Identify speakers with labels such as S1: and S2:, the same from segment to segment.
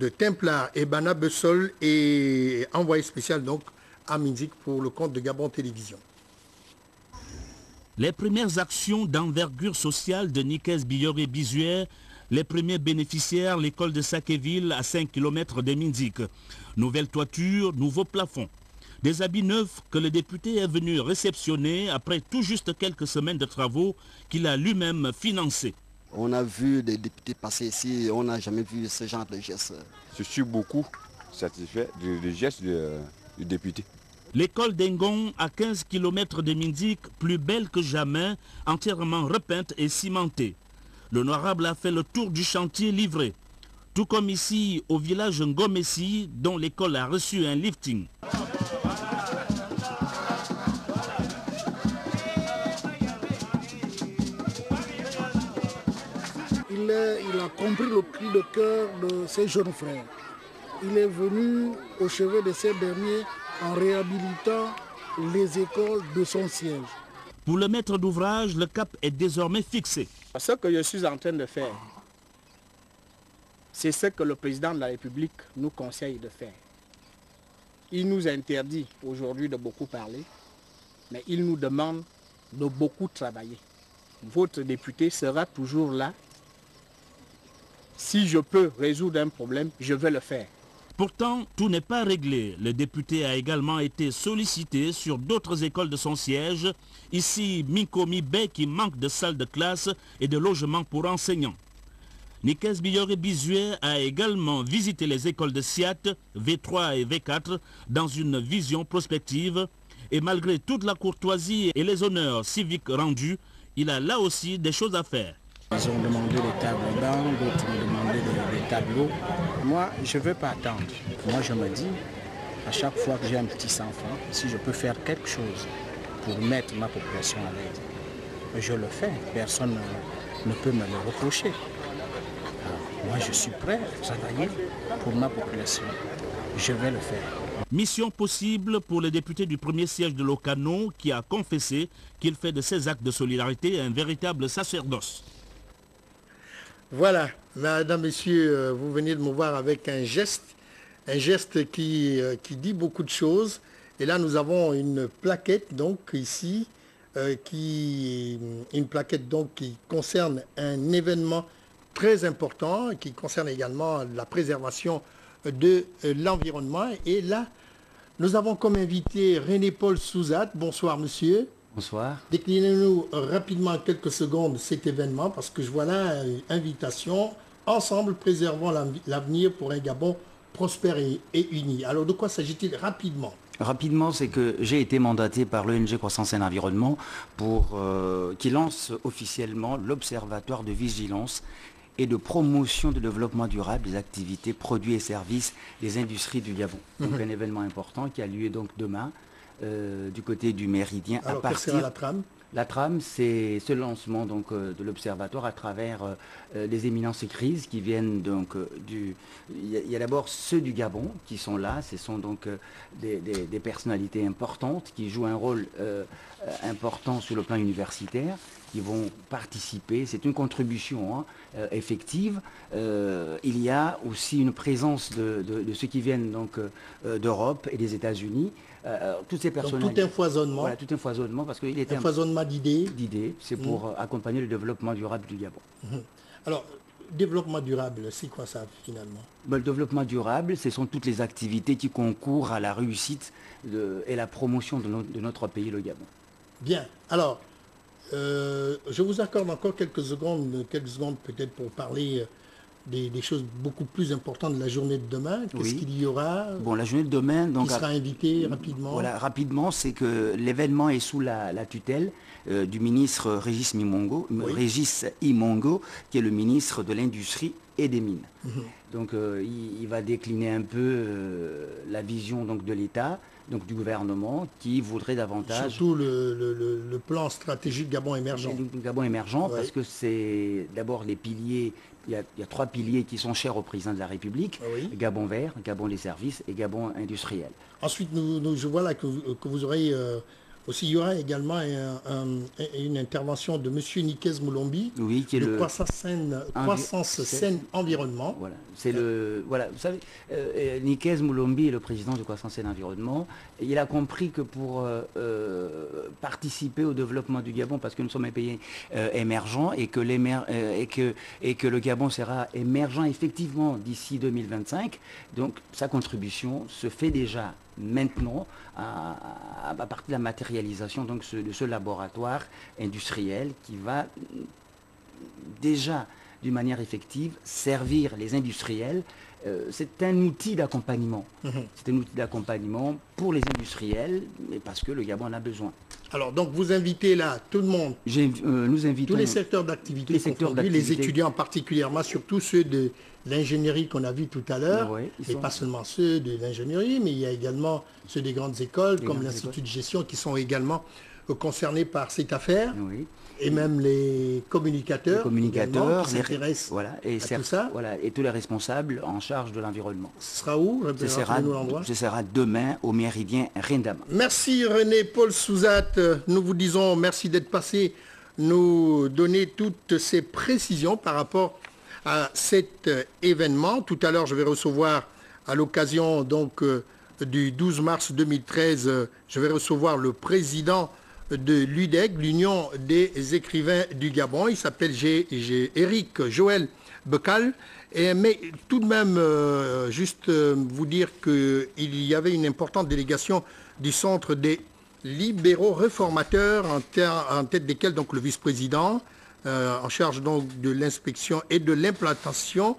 S1: de Templar et Bana Bessol est envoyé spécial donc à Minzik pour le compte de Gabon Télévision.
S2: Les premières actions d'envergure sociale de Nikes Biyoré Bizuer, les premiers bénéficiaires, l'école de Sakéville à 5 km de Minzik. Nouvelle toiture, nouveau plafond. Des habits neufs que le député est venu réceptionner après tout juste quelques semaines de travaux qu'il a lui-même financés.
S3: On a vu des députés passer ici, on n'a jamais vu ce genre de geste.
S4: Je suis beaucoup satisfait du geste du député.
S2: L'école d'Engon, à 15 km de Minzik, plus belle que jamais, entièrement repeinte et cimentée. L'honorable a fait le tour du chantier livré. Tout comme ici au village Ngomessi, dont l'école a reçu un lifting.
S5: Il a compris le cri de cœur de ses jeunes frères. Il est venu au chevet de ces derniers en réhabilitant les écoles de son siège.
S2: Pour le maître d'ouvrage, le cap est désormais fixé.
S6: Ce que je suis en train de faire, c'est ce que le président de la République nous conseille de faire. Il nous interdit aujourd'hui de beaucoup parler, mais il nous demande de beaucoup travailler. Votre député sera toujours là. Si je peux résoudre un problème, je vais le faire.
S2: Pourtant, tout n'est pas réglé. Le député a également été sollicité sur d'autres écoles de son siège. Ici, Mikomi Bay qui manque de salles de classe et de logements pour enseignants. Nikes Biyoré Bizuer a également visité les écoles de Siat, V3 et V4 dans une vision prospective. Et malgré toute la courtoisie et les honneurs civiques rendus, il a là aussi des choses à faire.
S6: Ils ont demandé des tables bancs, d'autres ont demandé des tableaux. Moi, je ne veux pas attendre. Moi, je me dis, à chaque fois que j'ai un petit enfant, si je peux faire quelque chose pour mettre ma population à l'aise, je le fais. Personne ne peut me le reprocher. Alors, moi, je suis prêt à travailler pour ma population. Je vais le faire.
S2: Mission possible pour le député du premier siège de Lokano qui a confessé qu'il fait de ses actes de solidarité un véritable sacerdoce.
S1: Voilà, mesdames, messieurs, vous venez de me voir avec un geste qui dit beaucoup de choses. Et là, nous avons une plaquette, donc, ici, une plaquette, donc, qui concerne un événement très important, qui concerne également la préservation de l'environnement. Et là, nous avons comme invité René-Paul Souzat. Bonsoir, monsieur.
S7: Bonsoir.
S1: Déclinez-nous rapidement en quelques secondes cet événement, parce que je vois là une invitation. Ensemble, préservons l'avenir pour un Gabon prospère et uni. Alors, de quoi s'agit-il rapidement?
S7: Rapidement, c'est que j'ai été mandaté par l'ONG Croissance et Environnement pour qui lance officiellement l'Observatoire de vigilance et de promotion de développement durable des activités, produits et services des industries du Gabon. Donc un événement important qui a lieu donc demain du côté du Méridien.
S1: Alors, quelle sera la trame?
S7: La trame, c'est ce lancement donc, de l'Observatoire à travers des éminences écrises qui viennent donc Il y a d'abord ceux du Gabon qui sont là. Ce sont donc des personnalités importantes qui jouent un rôle important sur le plan universitaire, qui vont participer. C'est une contribution effective. Il y a aussi une présence de ceux qui viennent donc d'Europe et des États-Unis. Toutes ces personnes.
S1: Tout un foisonnement.
S7: Voilà, tout un foisonnement parce qu'il était
S1: un foisonnement d'idées.
S7: C'est pour accompagner le développement durable du Gabon.
S1: Alors, développement durable, c'est quoi ça finalement?
S7: Le développement durable, ce sont toutes les activités qui concourent à la réussite et la promotion de notre pays, le Gabon.
S1: Bien. Alors, je vous accorde encore quelques secondes peut-être pour parler des choses beaucoup plus importantes de la journée de demain. Qu'est-ce qu'il y aura?
S7: Bon, la journée de demain, donc,
S1: qui sera invité rapidement?
S7: Voilà, rapidement, c'est que l'événement est sous la tutelle du ministre Régis Imongo, qui est le ministre de l'Industrie et des Mines. Donc, il va décliner un peu la vision donc, de l'État, donc du gouvernement, qui voudrait davantage...
S1: Surtout le plan stratégique Gabon émergent.
S7: Gabon émergent, parce que c'est d'abord les piliers. Il y a 3 piliers qui sont chers au président de la République. Gabon vert, Gabon des services et Gabon industriel.
S1: Ensuite, je vois là que vous aurez aussi, il y aura également une intervention de M. Nikes Moulombi,
S7: oui, qui est
S1: de Croissance Saine Environnement.
S7: Voilà, c'est voilà, vous savez, Nikes Moulombi est le président de Croissance Saine Environnement. Il a compris que pour participer au développement du Gabon, parce que nous sommes un pays émergent et que le Gabon sera émergent effectivement d'ici 2025, donc sa contribution se fait déjà maintenant à partir de la matérialisation donc, de ce laboratoire industriel qui va déjà d'une manière effective servir les industriels. C'est un outil d'accompagnement. C'est un outil d'accompagnement pour les industriels, mais parce que le Gabon en a besoin.
S1: Alors, donc, vous invitez là tout le monde,
S7: nous invitons
S1: tous les secteurs d'activité, les étudiants particulièrement, surtout ceux de l'ingénierie qu'on a vu tout à l'heure, et pas seulement ceux de l'ingénierie, mais il y a également ceux des grandes écoles, comme l'Institut de gestion, qui sont également concernés par cette affaire. Oui. Et même les communicateurs qui s'intéressent à tout ça.
S7: Voilà, et tous les responsables en charge de l'environnement.
S1: Ce sera où?
S7: Ce sera demain au Méridien Rindama.
S1: Merci René-Paul Souzat. Nous vous disons merci d'être passé nous donner toutes ces précisions par rapport à cet événement. Tout à l'heure, je vais recevoir, à l'occasion donc du 12 mars 2013, je vais recevoir le président de l'UDEG, l'Union des écrivains du Gabon. Il s'appelle Éric Joël Bekal. Mais tout de même, juste vous dire qu'il y avait une importante délégation du Centre des libéraux réformateurs, en tête desquels donc le vice-président, en charge donc de l'inspection et de l'implantation,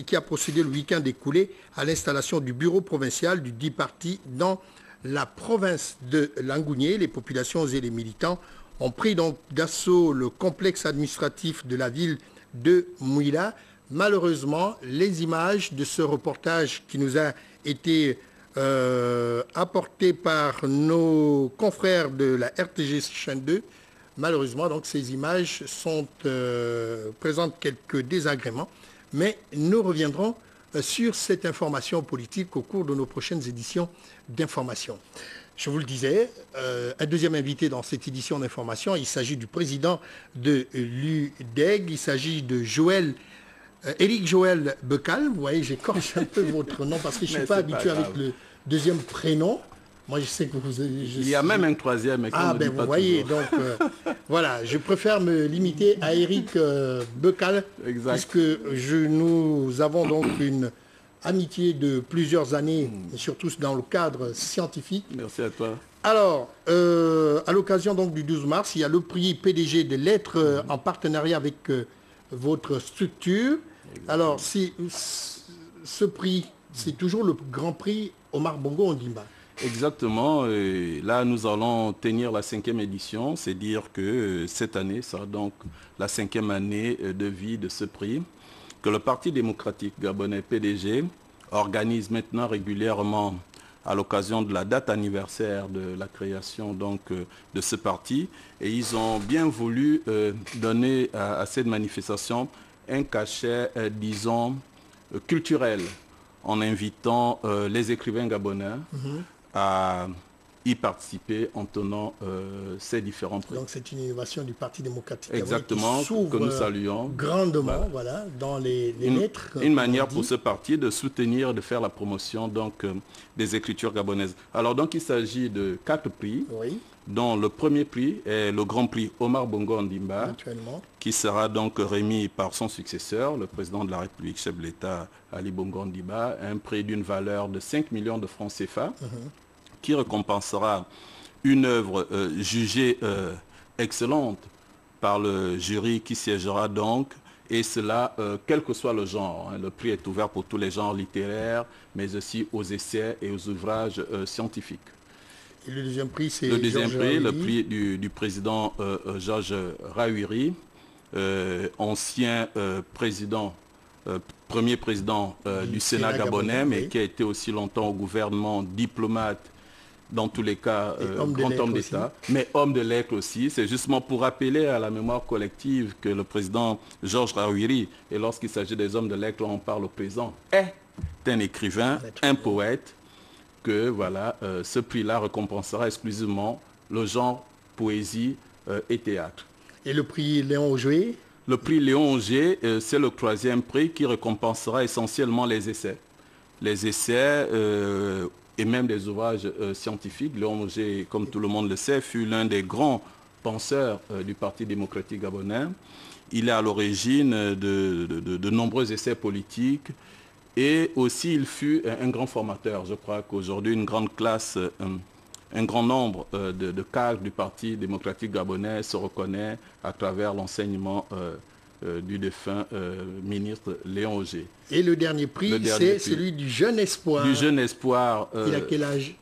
S1: qui a procédé le week-end écoulé à l'installation du bureau provincial du 10 parti dans la province de Langounié. Les populations et les militants ont pris donc d'assaut le complexe administratif de la ville de Mouila. Malheureusement, les images de ce reportage qui nous a été apporté par nos confrères de la RTG chaîne 2, malheureusement, donc ces images présentent quelques désagréments, mais nous reviendrons sur cette information politique au cours de nos prochaines éditions d'information. Je vous le disais, un deuxième invité dans cette édition d'information, il s'agit du président de l'UDEG, il s'agit de Éric Joël Bekal. Vous voyez, j'écorche un peu votre nom parce que je ne suis pas habitué avec le deuxième prénom. Moi, je sais que
S8: il y a même un troisième. Mais
S1: vous voyez, donc voilà, je préfère me limiter à Éric Bekal, puisque nous avons donc une amitié de plusieurs années, surtout dans le cadre scientifique.
S8: Merci à toi.
S1: Alors, à l'occasion donc du 12 mars, il y a le prix PDG de lettres en partenariat avec votre structure. Exactement. Alors, ce prix, c'est toujours le grand prix Omar Bongo Ondimba.
S8: Exactement. Et là, nous allons tenir la 5e édition. C'est dire que cette année sera donc la 5e année de vie de ce prix, que le Parti démocratique gabonais PDG organise maintenant régulièrement à l'occasion de la date anniversaire de la création donc, de ce parti. Et ils ont bien voulu donner à cette manifestation un cachet, disons, culturel, en invitant les écrivains gabonais à y participer en tenant ces différents prix.
S1: Donc c'est une innovation du Parti démocratique.
S8: Exactement, que nous saluons.
S1: Grandement, voilà, dans les lettres.
S8: Une manière pour ce parti de soutenir, de faire la promotion donc, des écritures gabonaises. Alors donc il s'agit de 4 prix, dont le premier prix est le grand prix Omar Bongo Ondimba, qui sera donc remis par son successeur, le président de la République, chef de l'État, Ali Bongo Ondimba, un prix d'une valeur de 5 millions de francs CFA, qui récompensera une œuvre jugée excellente par le jury qui siégera donc, et cela quel que soit le genre. Le prix est ouvert pour tous les genres littéraires, mais aussi aux essais et aux ouvrages scientifiques.
S1: Et le deuxième prix, c'est
S8: le deuxième prix, le prix du président Georges Rahuiri, ancien président, premier président du Sénat gabonais, mais qui a été aussi longtemps au gouvernement, diplomate, dans tous les cas, grand homme d'État, mais homme de lettres aussi. C'est justement pour rappeler à la mémoire collective que le président Georges Rahuiri, et lorsqu'il s'agit des hommes de lettres, on parle au présent, est un écrivain, un poète, que voilà, ce prix-là récompensera exclusivement le genre poésie et théâtre.
S1: Et le prix Léon Auger?
S8: Le prix Léon Auger, c'est le 3e prix qui récompensera essentiellement les essais. Les essais et même des ouvrages scientifiques. Léon Auger, comme tout le monde le sait, fut l'un des grands penseurs du Parti démocratique gabonais. Il est à l'origine de nombreux essais politiques et aussi il fut un grand formateur. Je crois qu'aujourd'hui, une grande classe, un grand nombre de cadres du Parti démocratique gabonais se reconnaît à travers l'enseignement du défunt ministre Léon Auger.
S1: Et le dernier prix, c'est celui du Jeune Espoir.
S8: Du Jeune Espoir.
S1: Il a quel âge?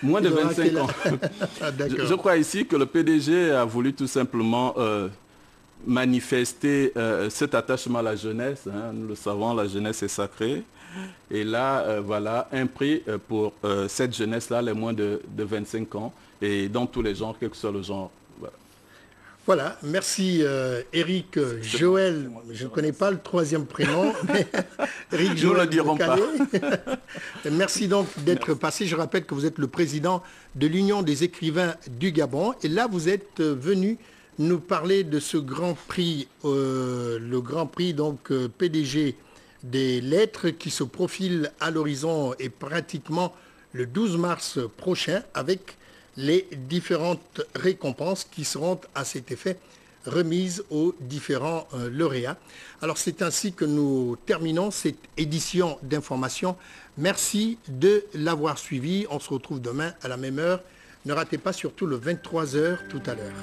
S8: Moins de 25 ans.
S1: Ah,
S8: je crois ici que le PDG a voulu tout simplement manifester cet attachement à la jeunesse. Hein. Nous le savons, la jeunesse est sacrée. Et là, voilà, un prix pour cette jeunesse-là, les moins de 25 ans, et dans tous les genres, quel que soit le genre.
S1: Voilà, merci Eric Joël, je ne connais pas le 3e prénom, mais Eric Joël.
S8: Nous ne le dirons pas.
S1: Merci donc d'être passé. Je rappelle que vous êtes le président de l'Union des écrivains du Gabon. Et là, vous êtes venu nous parler de ce grand prix, le grand prix donc PDG des lettres qui se profile à l'horizon et pratiquement le 12 mars prochain avec les différentes récompenses qui seront à cet effet remises aux différents lauréats. Alors c'est ainsi que nous terminons cette édition d'information. Merci de l'avoir suivi. On se retrouve demain à la même heure. Ne ratez pas surtout le 23h tout à l'heure.